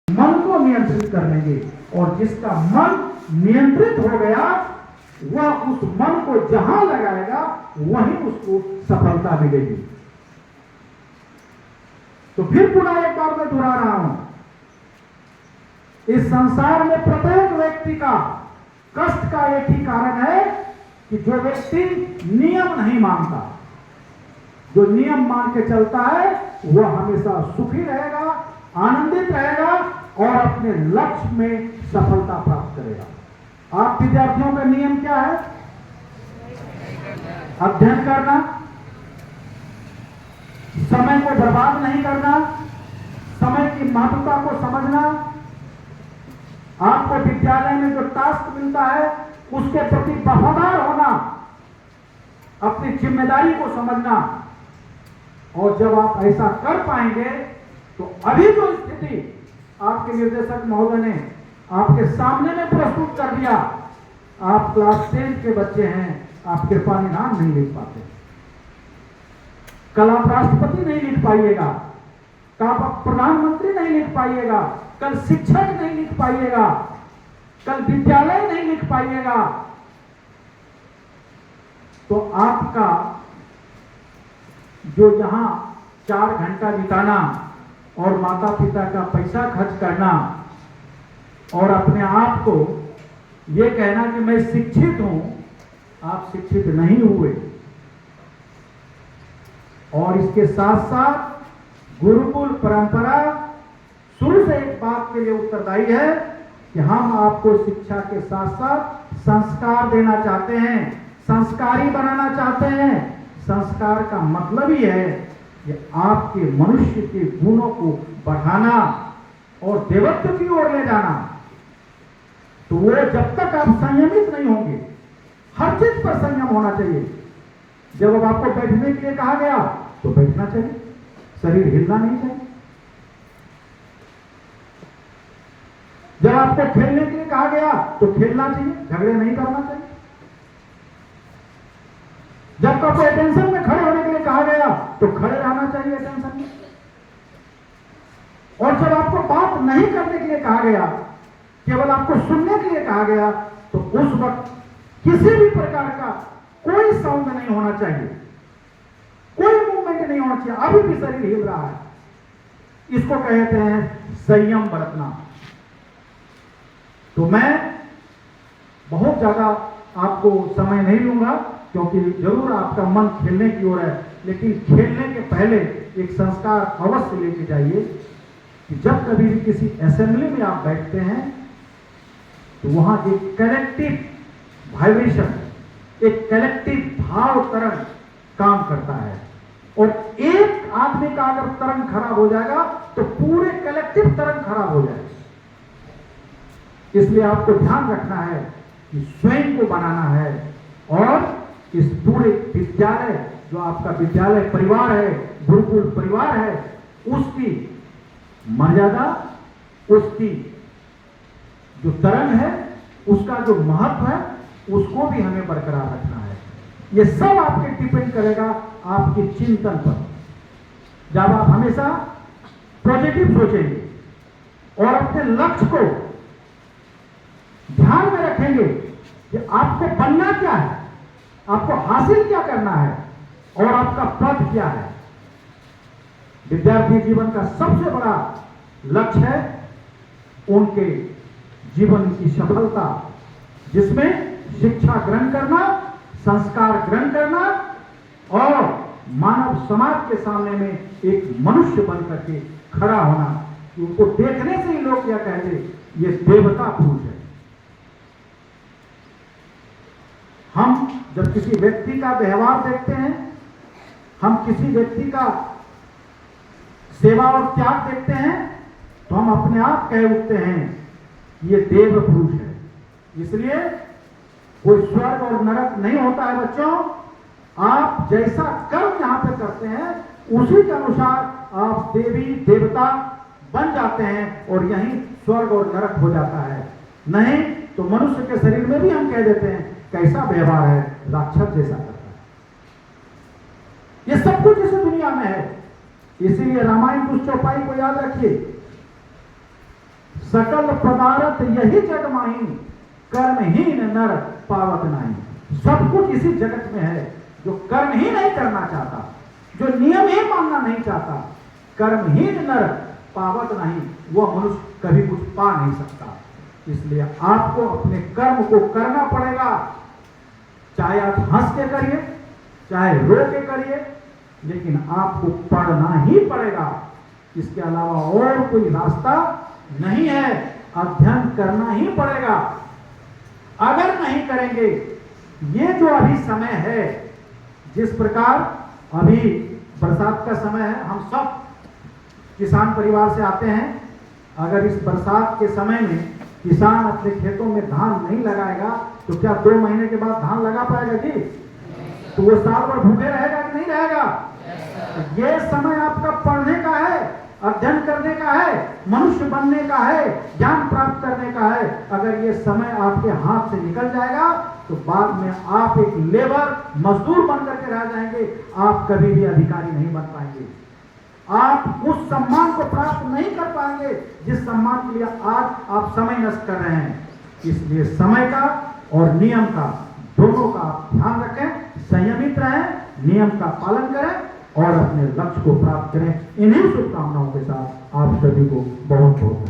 मन को नियंत्रित कर लेंगे। और जिसका मन नियंत्रित हो गया वह उस मन को जहां लगाएगा वहीं उसको सफलता मिलेगी। तो फिर पुनः एक बार मैं दोहरा रहा हूं, इस संसार में प्रत्येक व्यक्ति का कष्ट का एक ही कारण है कि जो व्यक्ति नियम नहीं मानता। जो नियम मान के चलता है वह हमेशा सुखी रहेगा, आनंदित रहेगा और अपने लक्ष्य में सफलता प्राप्त करेगा। आप विद्यार्थियों का नियम क्या है? अध्ययन करना, समय को बर्बाद नहीं करना, समय की महत्वता को समझना, आपको विद्यालय में जो टास्क मिलता है उसके प्रति वफादार होना, अपनी जिम्मेदारी को समझना। और जब आप ऐसा कर पाएंगे तो अभी जो स्थिति आपके निर्देशक महोदय ने आपके सामने में प्रस्तुत कर दिया, आप क्लास 10 के बच्चे हैं, आप कृपा निधान नहीं लिख पाते, कल आप राष्ट्रपति नहीं लिख पाइएगा, कल आप प्रधानमंत्री नहीं लिख पाइएगा, कल शिक्षक नहीं लिख पाइएगा, कल विद्यालय नहीं लिख पाइएगा। तो आपका जो यहां 4 घंटा बिताना और माता पिता का पैसा खर्च करना और अपने आप को यह कहना कि मैं शिक्षित हूं, आप शिक्षित नहीं हुए। और इसके साथ साथ गुरुकुल परंपरा शुरू से एक बात के लिए उत्तरदायी है कि हम आपको शिक्षा के साथ साथ संस्कार देना चाहते हैं, संस्कारी बनाना चाहते हैं। संस्कार का मतलब ही है कि आपके मनुष्य के गुणों को बढ़ाना और देवत्व की ओर ले जाना। तो वो जब तक आप संयमित नहीं होंगे, हर चीज पर संयम होना चाहिए। जब आपको बैठने के लिए कहा गया तो बैठना चाहिए, शरीर हिलना नहीं चाहिए। जब आपको खेलने के लिए कहा गया तो खेलना चाहिए, झगड़े नहीं करना चाहिए। जब आपको अटेंशन में खड़े होने के लिए कहा गया तो खड़े रहना चाहिए अटेंशन में। और जब आपको बात नहीं करने के लिए कहा गया, केवल आपको सुनने के लिए कहा गया, तो उस वक्त किसी भी प्रकार का कोई साउंड नहीं होना चाहिए, कोई मूवमेंट नहीं होना चाहिए। अभी भी शरीर हिल रहा है, इसको कहते हैं संयम बरतना। तो मैं बहुत ज्यादा आपको समय नहीं लूंगा क्योंकि जरूर आपका मन खेलने की ओर है, लेकिन खेलने के पहले एक संस्कार अवश्य लेके जाइए कि जब कभी भी किसी असेंबली में आप बैठते हैं तो वहां एक कलेक्टिव वाइब्रेशन, एक कलेक्टिव भाव तरंग काम करता है। और एक आदमी का अगर तरंग खराब हो जाएगा तो पूरे कलेक्टिव तरंग खराब हो जाएगा। इसलिए आपको ध्यान रखना है कि स्वयं को बनाना है और इस पूरे विद्यालय, जो आपका विद्यालय परिवार है, गुरुकुल परिवार है, उसकी मर्यादा, उसकी जो तरंग है, उसका जो महत्व है, उसको भी हमें बरकरार रखना है। ये सब आपके डिपेंड करेगा आपके चिंतन पर। जब आप हमेशा पॉजिटिव सोचेंगे और अपने लक्ष्य को ध्यान में रखेंगे कि आपको बनना क्या है, आपको हासिल क्या करना है और आपका पद क्या है। विद्यार्थी जीवन का सबसे बड़ा लक्ष्य है उनके जीवन की सफलता, जिसमें शिक्षा ग्रहण करना, संस्कार ग्रहण करना और मानव समाज के सामने में एक मनुष्य बन करके खड़ा होना। उनको देखने से ही लोग क्या कहते, ये देवता पुरुष है। हम जब किसी व्यक्ति का व्यवहार देखते हैं, हम किसी व्यक्ति का सेवा और त्याग देखते हैं, तो हम अपने आप कह उठते हैं ये देव पुरुष है। इसलिए कोई स्वर्ग और नरक नहीं होता है बच्चों। आप जैसा कर्म यहां पे करते हैं उसी के अनुसार आप देवी देवता बन जाते हैं और यहीं स्वर्ग और नरक हो जाता है। नहीं तो मनुष्य के शरीर में भी हम कह देते हैं कैसा व्यवहार है, राक्षस जैसा करता है। ये सब कुछ इस दुनिया में है। इसीलिए रामायण की उस चौपाई को याद रखिए सकल पदार्थ यही जग माही, कर्महीन नर पावत नहीं। सब कुछ इसी जगत में है। जो कर्म ही नहीं करना चाहता, जो नियम ही मानना नहीं चाहता, कर्महीन नर पावत नहीं, वह मनुष्य कभी कुछ पा नहीं सकता। इसलिए आपको अपने कर्म को करना पड़ेगा। चाहे आप हंस के करिए, चाहे रो के करिए, लेकिन आपको पढ़ना ही पड़ेगा। इसके अलावा और कोई रास्ता नहीं है। अध्ययन करना ही पड़ेगा। अगर नहीं करेंगे, ये जो अभी समय है, जिस प्रकार अभी बरसात का समय है, हम सब किसान परिवार से आते हैं। अगर इस बरसात के समय में किसान अपने खेतों में धान नहीं लगाएगा तो क्या 2 महीने के बाद धान लगा पाएगा जी? तो वो साल भर भूखे रहेगा कि नहीं रहेगा? ये समय आपका पढ़ने का है, अध्ययन करने का है, मनुष्य बनने का है, ज्ञान प्राप्त करने का है। अगर ये समय आपके हाथ से निकल जाएगा तो बाद में आप एक लेबर, मजदूर बनकर के रह जाएंगे। आप कभी भी अधिकारी नहीं बन पाएंगे। आप उस सम्मान को प्राप्त नहीं कर पाएंगे जिस सम्मान के लिए आज आप समय नष्ट कर रहे हैं। इसलिए समय का और नियम का, दोनों का आप ध्यान रखें, संयमित रहें, नियम का पालन करें और अपने लक्ष्य को प्राप्त करें। इन्हीं शुभकामनाओं के साथ आप सभी को बहुत बहुत